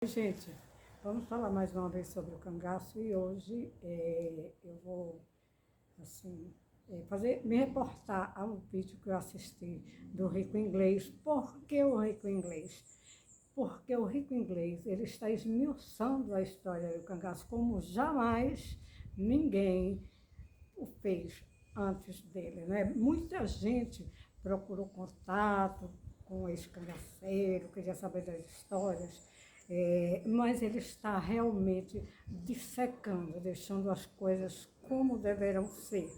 Gente, vamos falar mais uma vez sobre o cangaço e hoje eu vou assim, me reportar a um vídeo que eu assisti do Rico Inglês. Por que o Rico Inglês? Porque o Rico Inglês ele está esmiuçando a história do cangaço como jamais ninguém o fez antes dele, né? Muita gente procurou contato com esse cangaceiro, queria saber das histórias, mas ele está realmente dissecando, deixando as coisas como deverão ser,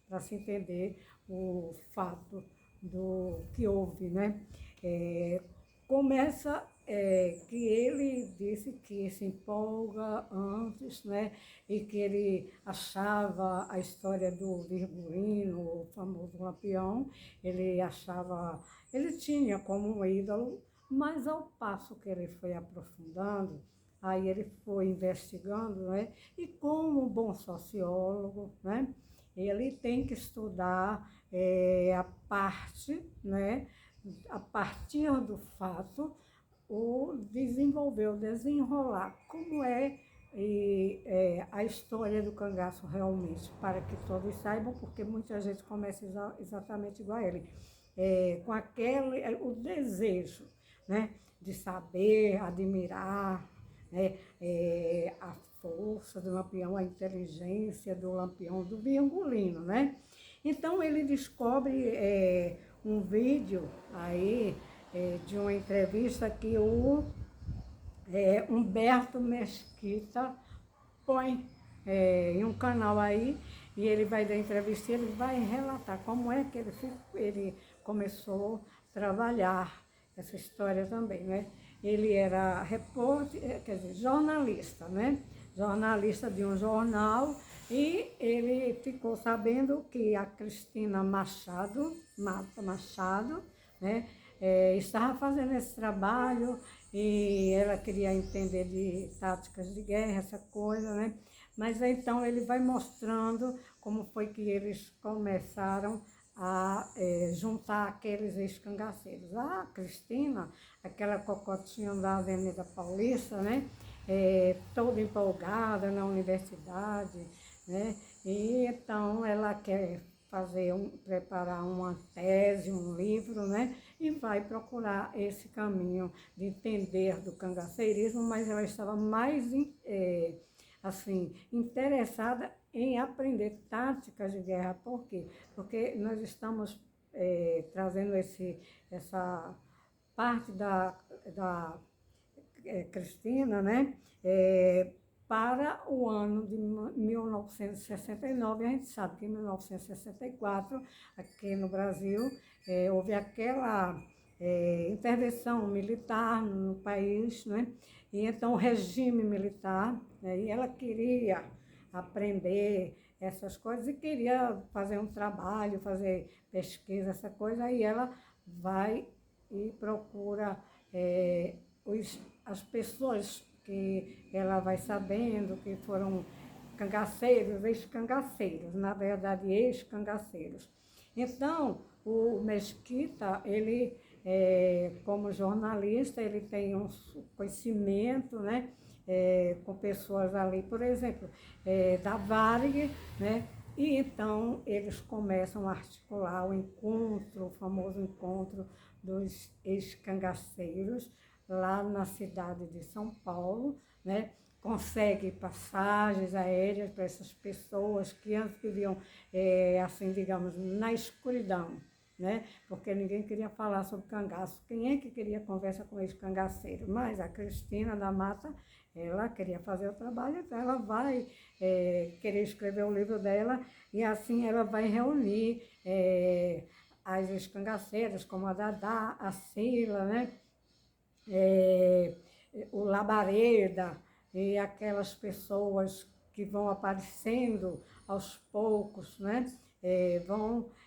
para se entender o fato do que houve, né? Começa que ele disse que se empolga antes, né? E que ele achava a história do Virgulino, o famoso Lampião, ele tinha como um ídolo, mas ao passo que ele foi aprofundando, aí ele foi investigando, né? E como um bom sociólogo, né? Ele tem que estudar a parte, né? A partir do fato, o desenvolver, o desenrolar, como a história do cangaço realmente, para que todos saibam, porque muita gente começa exatamente igual a ele, com o desejo, né, de saber, admirar, né, a força do Lampião, a inteligência do Lampião, do Virgulino, né? Então ele descobre um vídeo aí de uma entrevista que o Humberto Mesquita põe em um canal aí, e ele vai dar entrevista e ele vai relatar como é que ele começou a trabalhar essa história também, né? Ele era repórter, quer dizer, jornalista, né? Jornalista de um jornal, e ele ficou sabendo que a Cristina Machado, né? Estava fazendo esse trabalho e ela queria entender de táticas de guerra, essa coisa, né? Mas então ele vai mostrando como foi que eles começaram a juntar aqueles ex-cangaceiros. A Cristina, aquela cocotinha da Avenida Paulista, né? Toda empolgada na universidade, né? E então ela quer preparar uma tese, um livro, né? E vai procurar esse caminho de entender do cangaceirismo, mas ela estava mais assim, interessada em aprender táticas de guerra. Por quê? Porque nós estamos trazendo essa parte da Cristina, né? Para o ano de 1969, a gente sabe que em 1964, aqui no Brasil, houve aquela intervenção militar no país, né? E então o regime militar, né? E ela queria aprender essas coisas e queria fazer um trabalho, fazer pesquisa, essa coisa, aí ela vai e procura as pessoas que ela vai sabendo que foram cangaceiros, ex-cangaceiros, na verdade, ex-cangaceiros. Então, o Mesquita, ele, como jornalista, ele tem um conhecimento, né, com pessoas ali, por exemplo, da Varig, né, e então eles começam a articular o encontro, o famoso encontro dos ex-cangaceiros, lá na cidade de São Paulo, né? Consegue passagens aéreas para essas pessoas que antes viviam, assim, digamos, na escuridão, né? Porque ninguém queria falar sobre cangaço. Quem é que queria conversa com esse cangaceiro? Mas a Cristina da Mata, ela queria fazer o trabalho, então ela vai querer escrever o livro dela, e assim ela vai reunir as escangaceiras, como a Dadá, a Sila, né? O Labareda e aquelas pessoas que vão aparecendo aos poucos, né?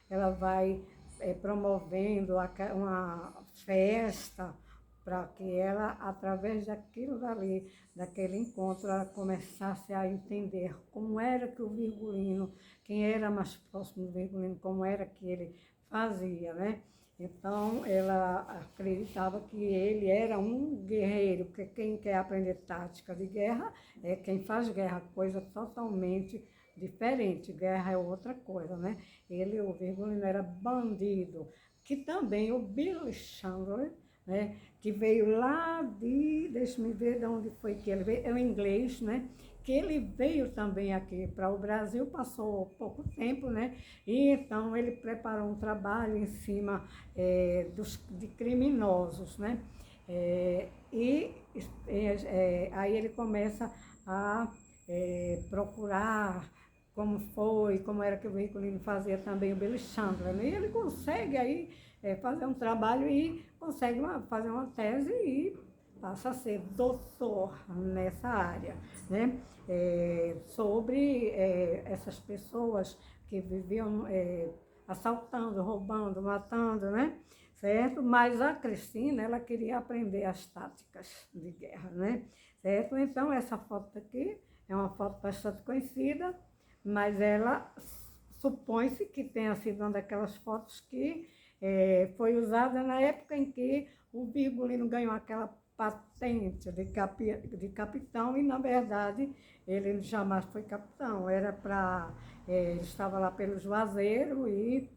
Ela vai promovendo uma festa para que ela, através daquilo dali, daquele encontro, ela começasse a entender como era que o Virgulino, quem era mais próximo do Virgulino, como era que ele fazia, né? Então, ela acreditava que ele era um guerreiro, porque quem quer aprender tática de guerra é quem faz guerra, coisa totalmente diferente. Guerra é outra coisa, né? Ele, o Virgulino, era bandido, que também o Billy Chandler, né, que veio lá deixa-me ver de onde foi que ele veio, é o inglês, né? Que ele veio também aqui para o Brasil, passou pouco tempo, né? E então ele preparou um trabalho em cima de criminosos, né? E aí ele começa a procurar como era que o Ricolino fazia também o Billy Chandler, né? E ele consegue aí fazer um trabalho e consegue fazer uma tese e passa a ser doutor nessa área, né? Sobre essas pessoas que viviam assaltando, roubando, matando, né? Certo? Mas a Cristina, ela queria aprender as táticas de guerra, né? Certo? Então, essa foto aqui é uma foto bastante conhecida, mas ela supõe-se que tenha sido uma daquelas fotos que foi usada na época em que o Virgulino ganhou aquela patente de capitão e, na verdade, ele jamais foi capitão. Era para... ele estava lá pelo Juazeiro e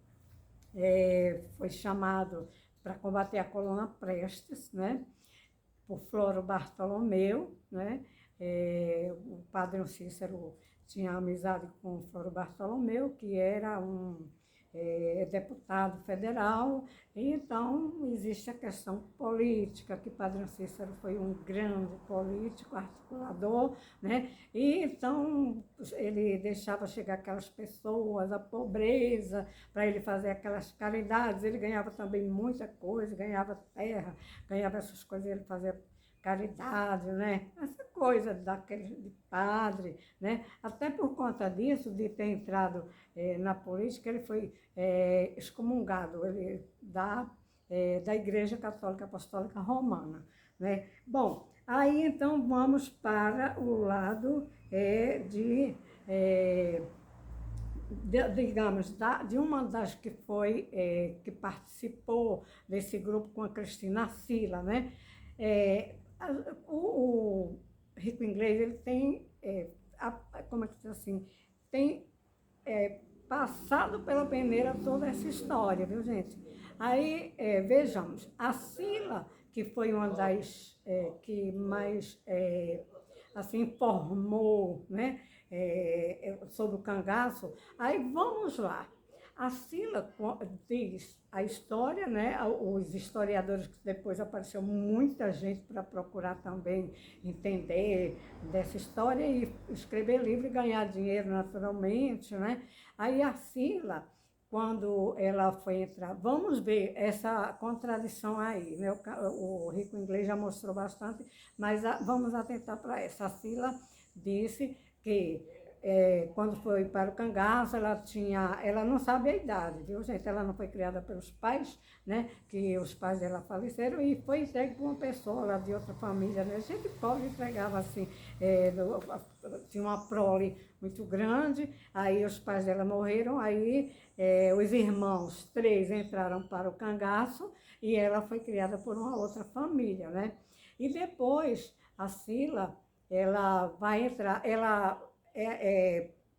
foi chamado para combater a coluna Prestes, né? Por Floro Bartolomeu, né? O padre Cícero tinha amizade com o Floro Bartolomeu, que era um deputado federal, e então existe a questão política, que Padre Cícero foi um grande político, articulador, né? E então ele deixava chegar aquelas pessoas, a pobreza, para ele fazer aquelas caridades. Ele ganhava também muita coisa, ganhava terra, ganhava essas coisas, ele fazia caridade, né? Essa coisa daquele de padre, né? Até por conta disso, de ter entrado na política, ele foi excomungado da Igreja Católica Apostólica Romana, né? Bom, aí então vamos para o lado digamos, de uma das que foi, que participou desse grupo com a Cristina Sila, né? O Rico Inglês, ele tem, como é que diz assim, tem passado pela peneira toda essa história, viu, gente? Aí, vejamos, a Sila, que foi uma das que mais, assim, informou, né, sobre o cangaço, aí vamos lá. A Sila diz a história, né? Os historiadores, que depois apareceu muita gente para procurar também entender dessa história e escrever livro e ganhar dinheiro naturalmente, né? Aí a Sila, quando ela foi entrar, vamos ver essa contradição aí, né? O Rico Inglês já mostrou bastante, mas vamos atentar para essa. A Sila disse que quando foi para o cangaço, ela não sabe a idade, viu, gente? Ela não foi criada pelos pais, né? Que os pais dela faleceram e foi entregue por uma pessoa lá de outra família, né? Gente pobre entregava assim, tinha uma prole muito grande, aí os pais dela morreram, aí os irmãos, 3, entraram para o cangaço e ela foi criada por uma outra família, né? E depois, a Sila, ela vai entrar, ela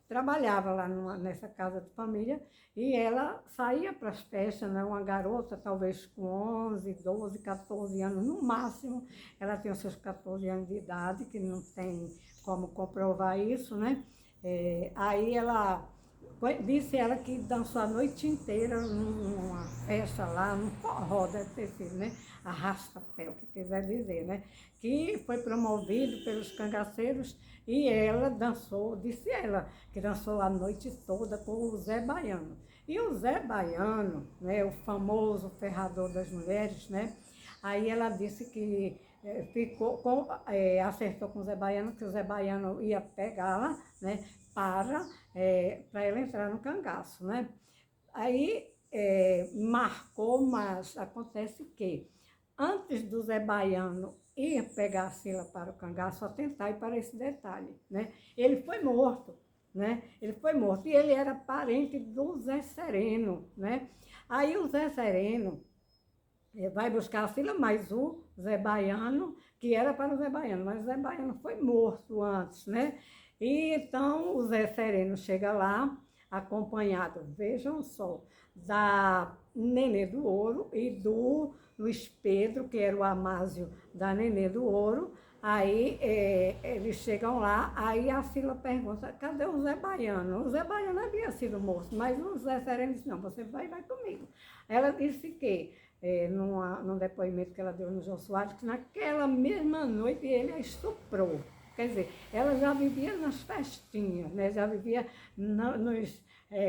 trabalhava lá nessa casa de família e ela saía para as festas, né? Uma garota, talvez com 11, 12, 14 anos, no máximo, ela tem os seus 14 anos de idade, que não tem como comprovar isso, né? Aí disse ela que dançou a noite inteira numa festa lá, num forró, deve ter sido, né? Arrasta-pé, o que quiser dizer, né? Que foi promovido pelos cangaceiros e ela dançou, disse ela, que dançou a noite toda com o Zé Baiano. E o Zé Baiano, né, o famoso ferrador das mulheres, né? Aí ela disse que acertou com o Zé Baiano, que o Zé Baiano ia pegá-la, né, para ela entrar no cangaço, né? Aí marcou, mas acontece que antes do Zé Baiano ir pegar a Sila para o cangaço, atentar para esse detalhe, né? Ele foi morto, né? Ele foi morto e ele era parente do Zé Sereno, né? Aí o Zé Sereno, vai buscar a Sila, mas o Zé Baiano, que era para o Zé Baiano, mas o Zé Baiano foi morto antes, né? E então o Zé Sereno chega lá, acompanhado, vejam só, da Nenê do Ouro e do Luiz Pedro, que era o Amásio da Nenê do Ouro. Aí eles chegam lá, aí a Sila pergunta, cadê o Zé Baiano? O Zé Baiano havia sido morto, mas o Zé Sereno disse, não, você vai comigo. Ela disse que num depoimento que ela deu no Jô Soares, que naquela mesma noite ele a estuprou. Quer dizer, ela já vivia nas festinhas, né? Já vivia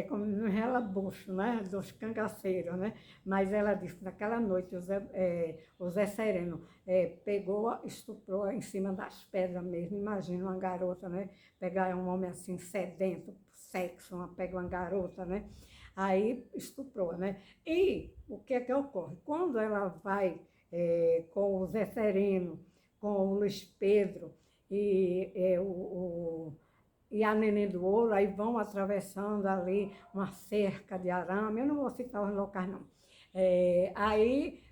como no relabucho, né? Dos cangaceiros, né? Mas ela disse que naquela noite o Zé Sereno pegou, estuprou em cima das pedras mesmo. Imagina uma garota, né? Pegar um homem assim sedento, sexo, pega uma garota, né? Aí estuprou, né? E o que é que ocorre? Quando ela vai com o Zé Sereno, com o Luiz Pedro e a Nenê do Ouro, aí vão atravessando ali uma cerca de arame, eu não vou citar os locais não. Aí,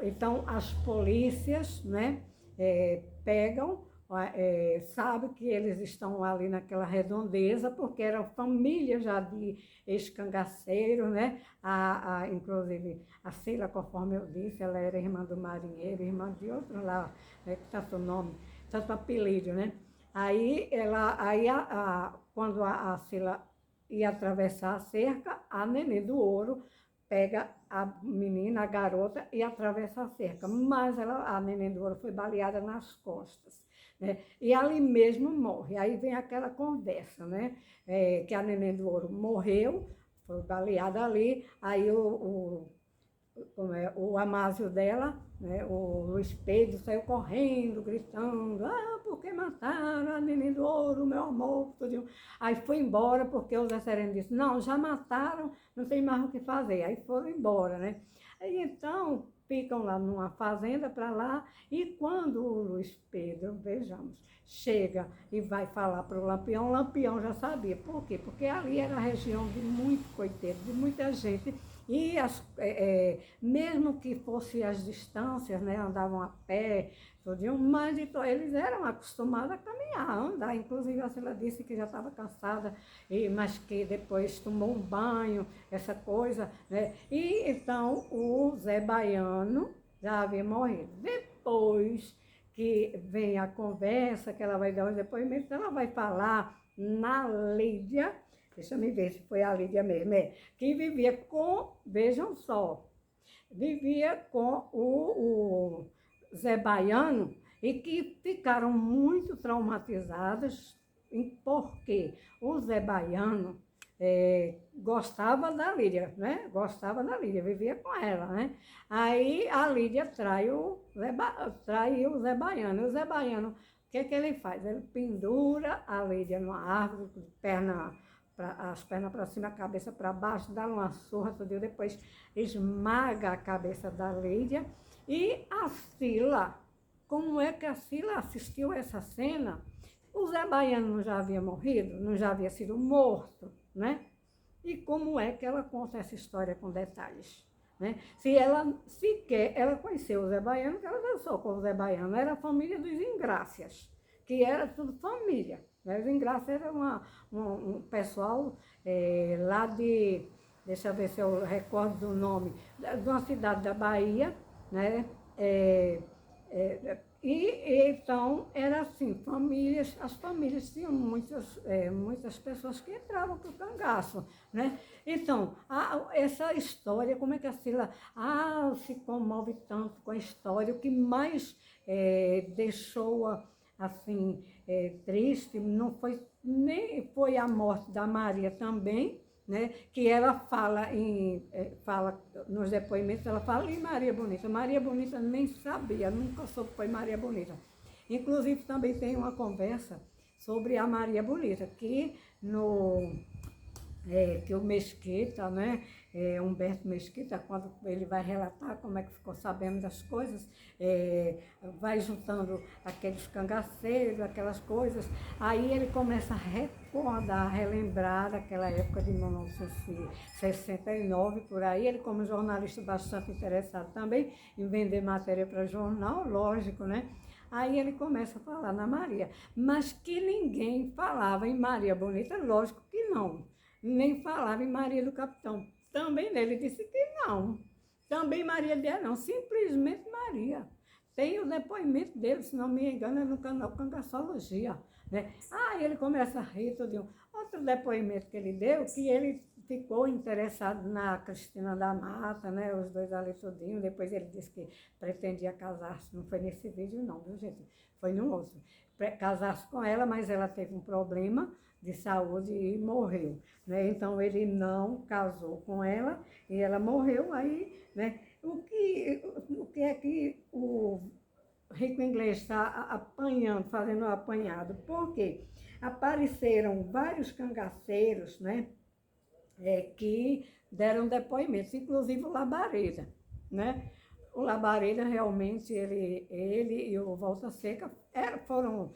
então, as polícias, né, pegam, sabe que eles estão ali naquela redondeza, porque eram famílias já de ex-cangaceiros, né? Inclusive, a Sila, conforme eu disse, ela era irmã do marinheiro, irmã de outro lá, né, tanto nome, tanto apelido, né? Aí, quando a Sila ia atravessar a cerca, a Nenê do Ouro pega a menina, a garota, e atravessa a cerca. Mas a Nenê do Ouro foi baleada nas costas, né? E ali mesmo morre. Aí vem aquela conversa, né? Que a Nenê do Ouro morreu, foi baleada ali, aí o Amásio dela, né, o Luiz Pedro, saiu correndo, gritando, por que mataram a Nenê do Ouro, meu amor? Tudo. Aí foi embora, porque o Zé Sereno disse, não, já mataram, não tem mais o que fazer. Aí foram embora, né? Aí então, ficam lá numa fazenda para lá, e quando o Luiz Pedro, vejamos, chega e vai falar para o Lampião já sabia. Por quê? Porque ali era a região de muito coiteiro, de muita gente. E mesmo que fossem as distâncias, né, andavam a pé, tudinho, mas eles eram acostumados a caminhar, a andar. Inclusive a Sila disse que já estava cansada, mas que depois tomou um banho, essa coisa, né? E então o Zé Baiano já havia morrido. Depois que vem a conversa, que ela vai dar os depoimentos, ela vai falar na Lídia. Deixa eu ver se foi a Lídia mesmo, que vivia com, vejam só, vivia com o Zé Baiano e que ficaram muito traumatizadas, porque o Zé Baiano gostava da Lídia, né? Gostava da Lídia, vivia com ela, né? Aí a Lídia trai o Zé Baiano. E o Zé Baiano, o que é que ele faz? Ele pendura a Lídia numa árvore, as pernas para cima, a cabeça para baixo, dá uma surra, tudo, depois esmaga a cabeça da Lídia. E a Sila, como é que a Sila assistiu essa cena? O Zé Baiano não já havia morrido, não já havia sido morto, né? E como é que ela conta essa história com detalhes? Né? Se ela sequer, ela conheceu o Zé Baiano, que ela dançou com o Zé Baiano, era a família dos Ingrácias, que era tudo família. Né? Os Ingrácias era um pessoal lá de, deixa eu ver se eu recordo do nome, de uma cidade da Bahia, né? E então era assim, as famílias tinham muitas pessoas que entravam para o cangaço, né? Então, essa história, como é que a Sila se comove tanto com a história, o que mais deixou-a assim, triste, não foi, nem foi a morte da Maria também, né? Que ela fala nos depoimentos, ela fala em Maria Bonita. Maria Bonita nem sabia, nunca soube que foi Maria Bonita. Inclusive também tem uma conversa sobre a Maria Bonita, que que o Mesquita, né, Humberto Mesquita, quando ele vai relatar como é que ficou sabendo das coisas, vai juntando aqueles cangaceiros, aquelas coisas, aí ele começa a recordar, a relembrar daquela época de 1969, por aí, ele como jornalista bastante interessado também em vender matéria para jornal, lógico, né? Aí ele começa a falar na Maria, mas que ninguém falava em Maria Bonita, lógico que não. Nem falava em Maria do Capitão. Também ele disse que não. Também Maria dele não, simplesmente Maria. Tem o depoimento dele, se não me engano, é no canal Cangaçologia. Né? Aí ele começa a rir tudinho. Outro depoimento que ele deu, que ele ficou interessado na Cristina da Mata, né? Os dois ali tudinho. Depois ele disse que pretendia casar-se. Não foi nesse vídeo não, viu gente? Foi no outro. Casar-se com ela, mas ela teve um problema de saúde e morreu. Né? Então ele não casou com ela e ela morreu aí, né? O que é que o rico inglês está apanhando, fazendo um apanhado? Porque apareceram vários cangaceiros, né? Que deram depoimentos, inclusive o Labareda, né? O Labareda realmente, ele e o Volta Seca foram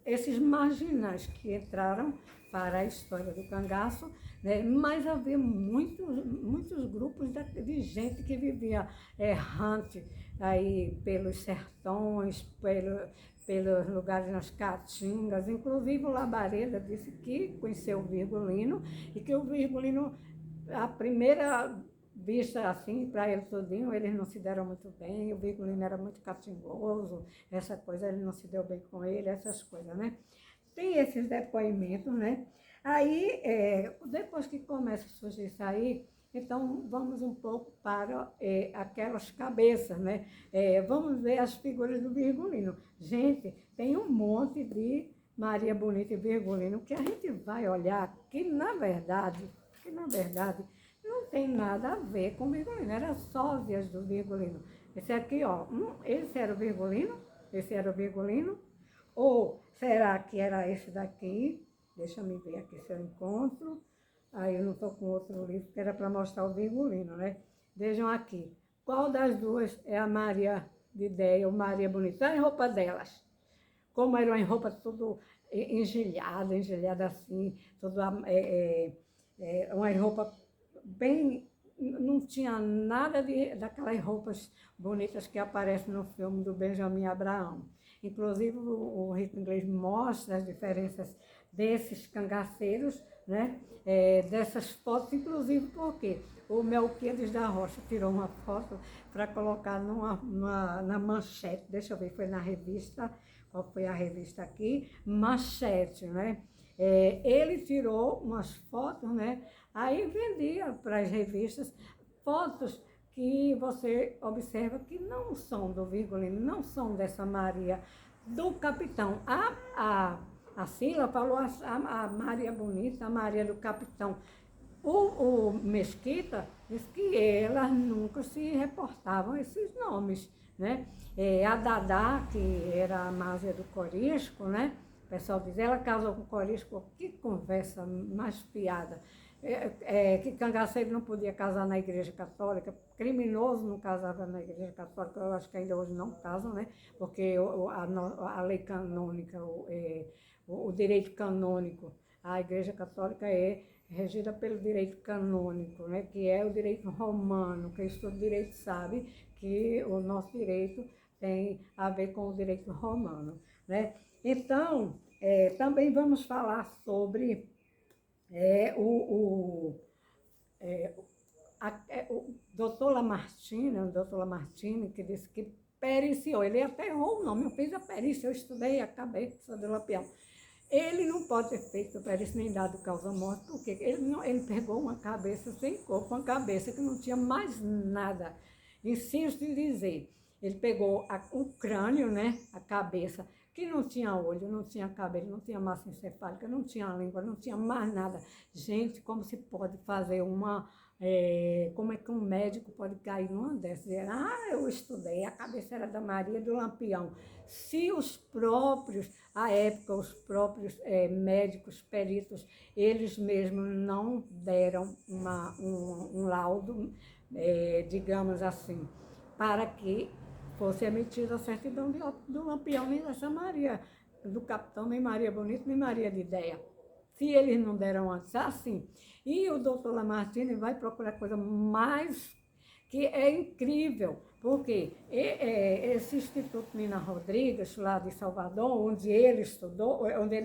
esses marginais que entraram para a história do cangaço, né? Mas havia muitos grupos de gente que vivia errante aí pelos sertões, pelos lugares nas caatingas. Inclusive o Labareda disse que conheceu o Virgulino e que o Virgulino, a primeira vista assim, para ele todinho, eles não se deram muito bem, o Virgulino era muito catingoso, essa coisa, ele não se deu bem com ele, essas coisas, né? Tem esses depoimentos, né? Aí, depois que começa a surgir isso aí, então vamos um pouco para aquelas cabeças, né? Vamos ver as figuras do Virgulino. Gente, tem um monte de Maria Bonita e Virgulino que a gente vai olhar que, na verdade, não tem nada a ver com o Virgulino, era sósias do Virgulino. Esse aqui, ó, esse era o Virgulino, esse era o Virgulino, ou será que era esse daqui? Deixa eu ver aqui se eu encontro. Aí eu não estou com outro livro, que era para mostrar o Virgulino, né? Vejam aqui. Qual das duas é a Maria de Ideia ou Maria Bonita? Olha a roupa delas. Como eram em roupa tudo engelhada assim, tudo uma roupa bem... Não tinha nada daquelas roupas bonitas que aparecem no filme do Benjamin Abraão. Inclusive, o rico inglês mostra as diferenças desses cangaceiros, né? Dessas fotos, inclusive porque o Melquiades da Rocha tirou uma foto para colocar na manchete, deixa eu ver, foi na revista, qual foi a revista aqui? Manchete, né? Ele tirou umas fotos, né? Aí vendia para as revistas fotos que você observa que não são do Virgulino, não são dessa Maria do Capitão. A Sila falou a Maria Bonita, a Maria do Capitão. O Mesquita disse que elas nunca se reportavam esses nomes, né? A Dadá, que era a Másia do Corisco, né? O pessoal diz, ela casou com o Corisco, que conversa mais piada. Que cangaceiro não podia casar na Igreja Católica, criminoso não casava na Igreja Católica, eu acho que ainda hoje não casam, né? Porque a lei canônica, o direito canônico, a Igreja Católica é regida pelo direito canônico, né? Que é o direito romano. Quem estuda direito sabe que o nosso direito tem a ver com o direito romano, né? Então, também vamos falar sobre o doutor Lamartine, que disse que periciou, ele até errou o nome, eu fiz a perícia, eu estudei a cabeça do Lampião. Ele não pode ter feito a perícia nem dado causa-morte, porque ele pegou uma cabeça sem corpo, uma cabeça que não tinha mais nada. Insisto em dizer, ele pegou o crânio, né, a cabeça, que não tinha olho, não tinha cabelo, não tinha massa encefálica, não tinha língua, não tinha mais nada. Gente, como se pode fazer uma como é que um médico pode cair numa dessas? Eu estudei, a cabeça era da Maria do Lampião. Se os próprios, à época, os próprios médicos, peritos, eles mesmos não deram um laudo, digamos assim, para que fosse emitida a certidão do Lampião nem dessa Maria, do capitão, nem Maria Bonita, nem Maria de Ideia. Se eles não deram antes, assim. E o doutor Lamartine vai procurar coisa mais que é incrível, porque esse Instituto Nina Rodrigues, lá de Salvador, onde ele estudou, onde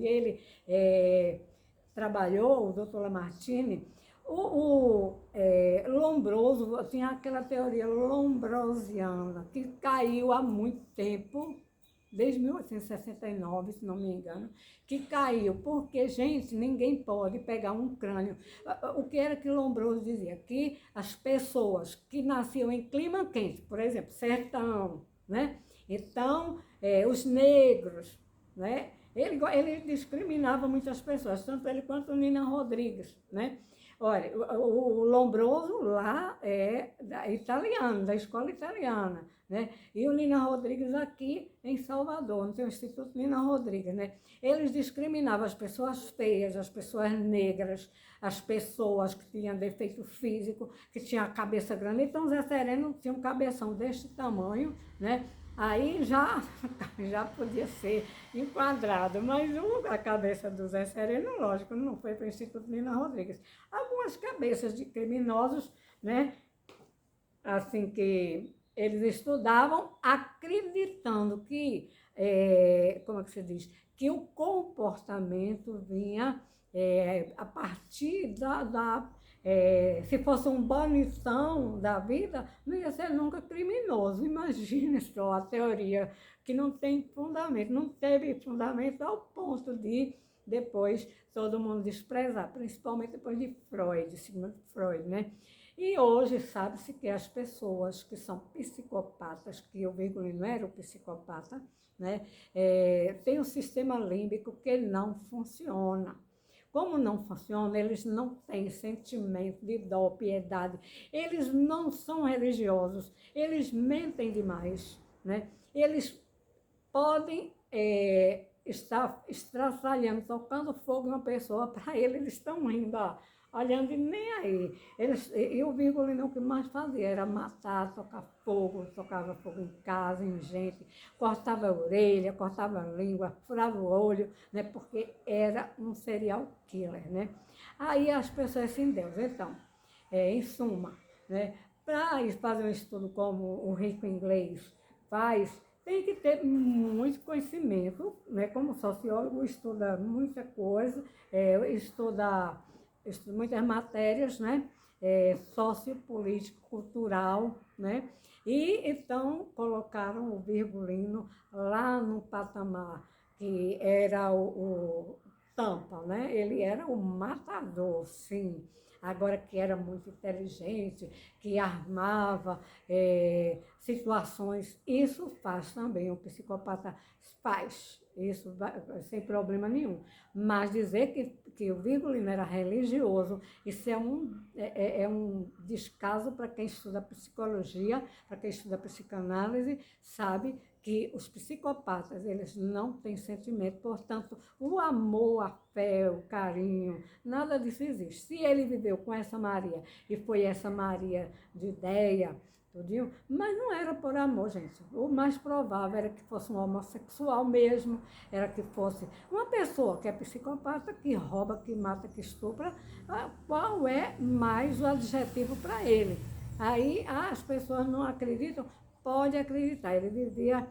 ele trabalhou, o doutor Lamartine, Lombroso, tinha aquela teoria lombrosiana, que caiu há muito tempo, desde 1869, se não me engano, que caiu, porque, gente, ninguém pode pegar um crânio. O que era que Lombroso dizia? Que as pessoas que nasciam em clima quente, por exemplo, sertão, né? Então, os negros, né? Ele discriminava muitas pessoas, tanto ele quanto Nina Rodrigues, né? Olha, o Lombroso lá é italiano, da escola italiana, né? E o Nina Rodrigues aqui em Salvador, no seu Instituto Nina Rodrigues, né? Eles discriminavam as pessoas feias, as pessoas negras, as pessoas que tinham defeito físico, que tinham a cabeça grande. Então, Zé Sereno tinha um cabeção deste tamanho, né? Aí já podia ser enquadrado, mas a cabeça do Zé Sereno, lógico, não foi para o Instituto Nina Rodrigues. Algumas cabeças de criminosos, né, assim que eles estudavam, acreditando que, como é que se diz, que o comportamento vinha a partir se fosse um bonitão da vida, não ia ser nunca criminoso. Imagine só a teoria que não tem fundamento, não teve fundamento ao ponto de depois todo mundo desprezar, principalmente depois de Freud, Sigmund Freud, né? E hoje sabe-se que as pessoas que são psicopatas, que o Virgulino era o psicopata, né, tem um sistema límbico que não funciona. Como não funciona, eles não têm sentimento de dó, piedade, eles não são religiosos, eles mentem demais, né? Eles podem estar estraçalhando, tocando fogo na pessoa, para eles estão rindo, ó, olhando e nem aí. E o Virgulino o que mais fazia era matar, tocar fogo, tocava fogo em casa, em gente, cortava a orelha, cortava a língua, furava o olho, né, porque era um serial killer, né? Aí as pessoas sem Deus, então, em suma, né, para fazer um estudo como o rico inglês faz, tem que ter muito conhecimento, né? Como sociólogo estuda muita coisa, estuda muitas matérias, né? Sociopolítico, cultural, né? E então colocaram o Virgulino lá no patamar que era o Tampa, né? Ele era o matador, sim. Agora que era muito inteligente, que armava situações, isso faz também, o psicopata faz, isso sem problema nenhum. Mas dizer que o Virgulino era religioso, isso é um descaso para quem estuda psicologia, para quem estuda psicanálise, sabe que os psicopatas, eles não têm sentimento, portanto, o amor, a fé, o carinho, nada disso existe. Se ele viveu com essa Maria, e foi essa Maria de Ideia, tudinho, mas não era por amor, gente. O mais provável era que fosse um homossexual mesmo, era que fosse uma pessoa que é psicopata, que rouba, que mata, que estupra, qual é mais o adjetivo para ele? Aí as pessoas não acreditam, pode acreditar, ele vivia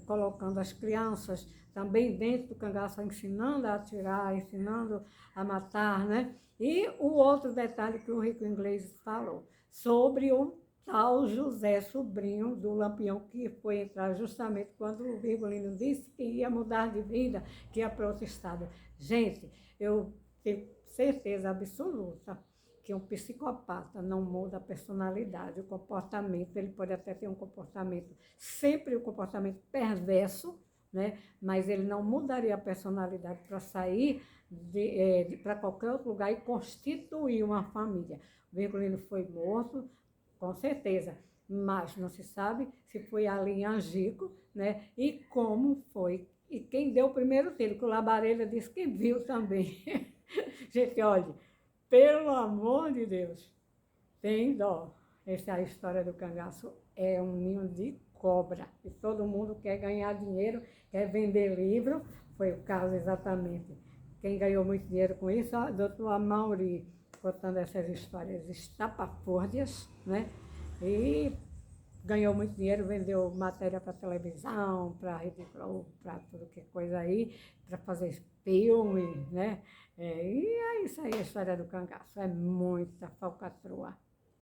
colocando as crianças também dentro do cangaço, ensinando a atirar, ensinando a matar, né? E o outro detalhe que o rico inglês falou, sobre o tal José, sobrinho do Lampião, que foi entrar justamente quando o Virgulino disse que ia mudar de vida, que ia para outro estado. Gente, eu tenho certeza absoluta que um psicopata não muda a personalidade, o comportamento, ele pode até ter um comportamento, sempre um comportamento perverso, né? Mas ele não mudaria a personalidade para sair para qualquer outro lugar e constituir uma família. O Virgulino foi morto, com certeza, mas não se sabe se foi ali em Angico, né? E como foi. E quem deu o primeiro tiro, que o Labareda disse que viu também. Gente, olha, pelo amor de Deus, tem dó. Essa é a história do cangaço. É um ninho de cobra. E todo mundo quer ganhar dinheiro, quer vender livro. Foi o caso exatamente. Quem ganhou muito dinheiro com isso, o doutor Amaury, contando essas histórias estapafúrdias, né? E ganhou muito dinheiro, vendeu matéria para televisão, para Rede Globo, para tudo que é coisa aí, para fazer filme, né? E é isso aí, a história do cangaço. É muita falcatrua.